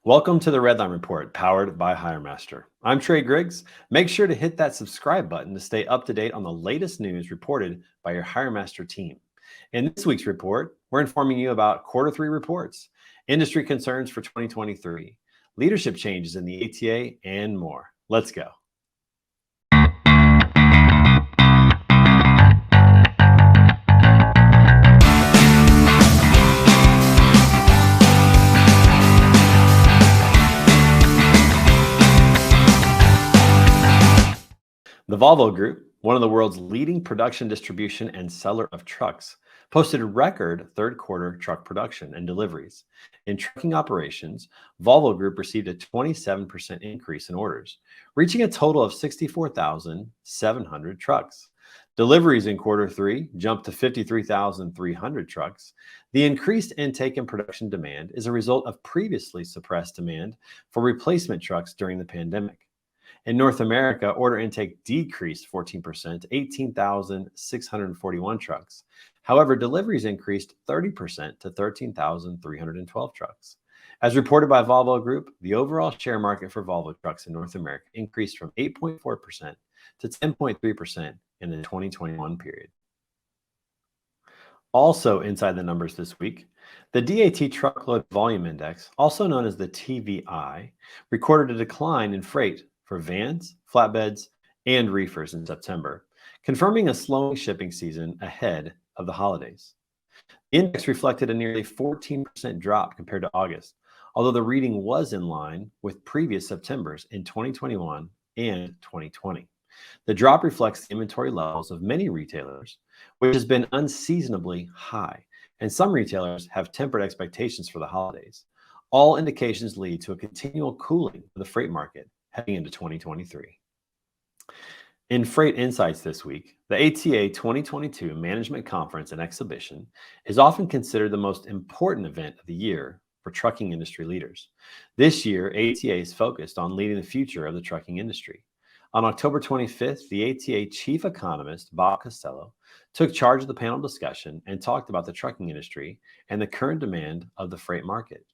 Welcome to the Redline Report, powered by HireMaster. I'm Trey Griggs. Make sure to hit that subscribe button to stay up to date on the latest news reported by your HireMaster team. In this week's report, we're informing you about Q3 reports, industry concerns for 2023, leadership changes in the ATA, and more. Let's go. The Volvo Group, one of the world's leading production, distribution, and seller of trucks, posted record third-quarter truck production and deliveries. In trucking operations, Volvo Group received a 27% increase in orders, reaching a total of 64,700 trucks. Deliveries in Q3 jumped to 53,300 trucks. The increased intake and production demand is a result of previously suppressed demand for replacement trucks during the pandemic. In North America, order intake decreased 14% to 18,641 trucks. However, deliveries increased 30% to 13,312 trucks. As reported by Volvo Group, the overall share market for Volvo trucks in North America increased from 8.4% to 10.3% in the 2021 period. Also inside the numbers this week, the DAT Truckload Volume Index, also known as the TVI, recorded a decline in freight for vans, flatbeds, and reefers in September, confirming a slowing shipping season ahead of the holidays. The index reflected a nearly 14% drop compared to August, although the reading was in line with previous Septembers in 2021 and 2020. The drop reflects the inventory levels of many retailers, which has been unseasonably high, and some retailers have tempered expectations for the holidays. All indications lead to a continual cooling of the freight market heading into 2023. In Freight Insights this week, the ATA 2022 Management Conference and Exhibition is often considered the most important event of the year for trucking industry leaders. This year, ATA is focused on leading the future of the trucking industry. On October 25th, the ATA Chief Economist, Bob Costello, took charge of the panel discussion and talked about the trucking industry and the current demand of the freight market.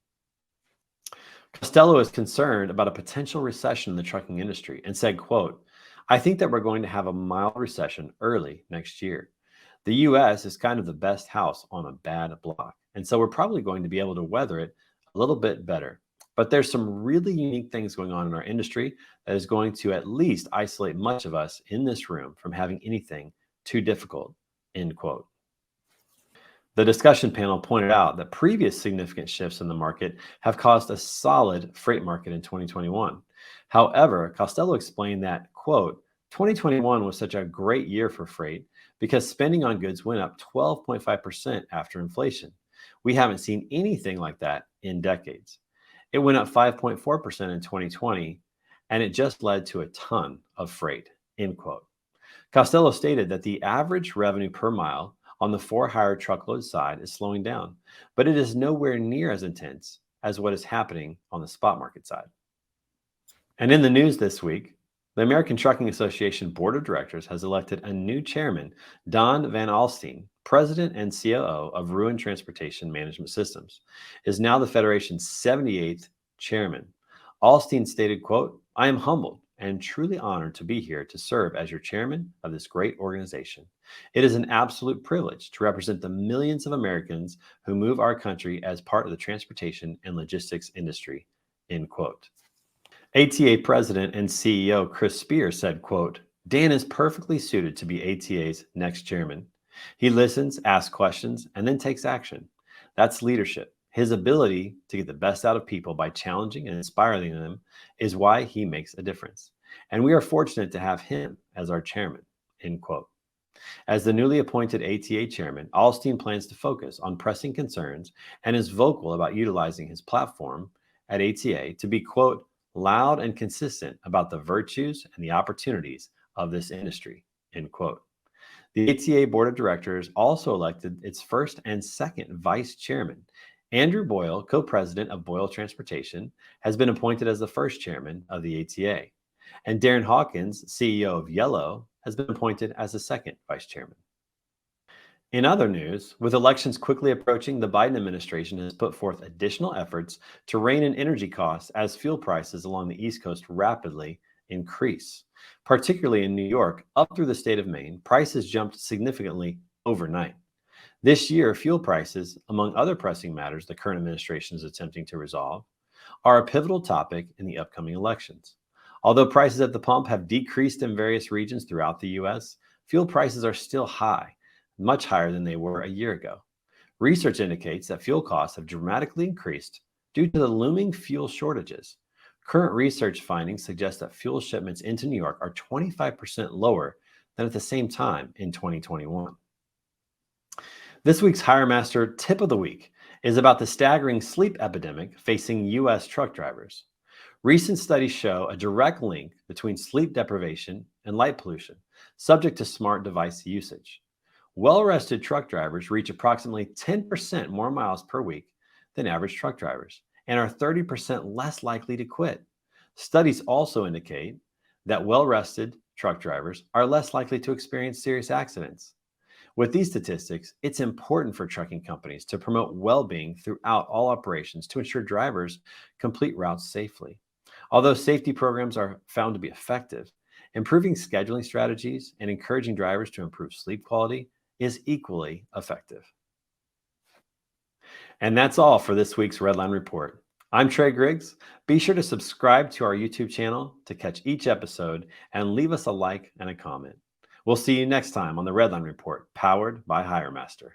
Costello is concerned about a potential recession in the trucking industry and said, quote, "I think that we're going to have a mild recession early next year. The US is kind of the best house on a bad block, and so we're probably going to be able to weather it a little bit better. But there's some really unique things going on in our industry that is going to at least isolate much of us in this room from having anything too difficult," end quote. The discussion panel pointed out that previous significant shifts in the market have caused a solid freight market in 2021. However, Costello explained that, quote, 2021 was such a great year for freight because spending on goods went up 12.5% after inflation. We haven't seen anything like that in decades. It went up 5.4% in 2020, and it just led to a ton of freight, end quote. Costello stated that the average revenue per mile on the for-hire truckload side is slowing down, but it is nowhere near as intense as what is happening on the spot market side. And in the news this week, the American Trucking Association Board of Directors has elected a new chairman, Don Van Alstine, president and COO of Ruin Transportation Management Systems, is now the Federation's 78th chairman. Alstine stated, quote, "I am humbled and truly honored to be here to serve as your chairman of this great organization. It is an absolute privilege to represent the millions of Americans who move our country as part of the transportation and logistics industry," end quote. ATA President and CEO Chris Spear said, quote, "Dan is perfectly suited to be ATA's next chairman. He listens, asks questions, and then takes action. That's leadership. His ability to get the best out of people by challenging and inspiring them is why he makes a difference. And we are fortunate to have him as our chairman," end quote. As the newly appointed ATA chairman, Alstine plans to focus on pressing concerns and is vocal about utilizing his platform at ATA to be, quote, "loud and consistent about the virtues and the opportunities of this industry," end quote. The ATA Board of Directors also elected its first and second vice chairman. Andrew Boyle, co-president of Boyle Transportation, has been appointed as the first chairman of the ATA. And Darren Hawkins, CEO of Yellow, has been appointed as the second vice chairman. In other news, with elections quickly approaching, the Biden administration has put forth additional efforts to rein in energy costs as fuel prices along the East Coast rapidly increase. Particularly in New York, up through the state of Maine, prices jumped significantly overnight. This year, fuel prices, among other pressing matters the current administration is attempting to resolve, are a pivotal topic in the upcoming elections. Although prices at the pump have decreased in various regions throughout the U.S., fuel prices are still high, much higher than they were a year ago. Research indicates that fuel costs have dramatically increased due to the looming fuel shortages. Current research findings suggest that fuel shipments into New York are 25% lower than at the same time in 2021. This week's HireMaster tip of the week is about the staggering sleep epidemic facing U.S. truck drivers. Recent studies show a direct link between sleep deprivation and light pollution, subject to smart device usage. Well-rested truck drivers reach approximately 10% more miles per week than average truck drivers and are 30% less likely to quit. Studies also indicate that well-rested truck drivers are less likely to experience serious accidents. With these statistics, it's important for trucking companies to promote well-being throughout all operations to ensure drivers complete routes safely. Although safety programs are found to be effective, improving scheduling strategies and encouraging drivers to improve sleep quality is equally effective. And that's all for this week's Redline Report. I'm Trey Griggs. Be sure to subscribe to our YouTube channel to catch each episode and leave us a like and a comment. We'll see you next time on the Redline Report, powered by HireMaster.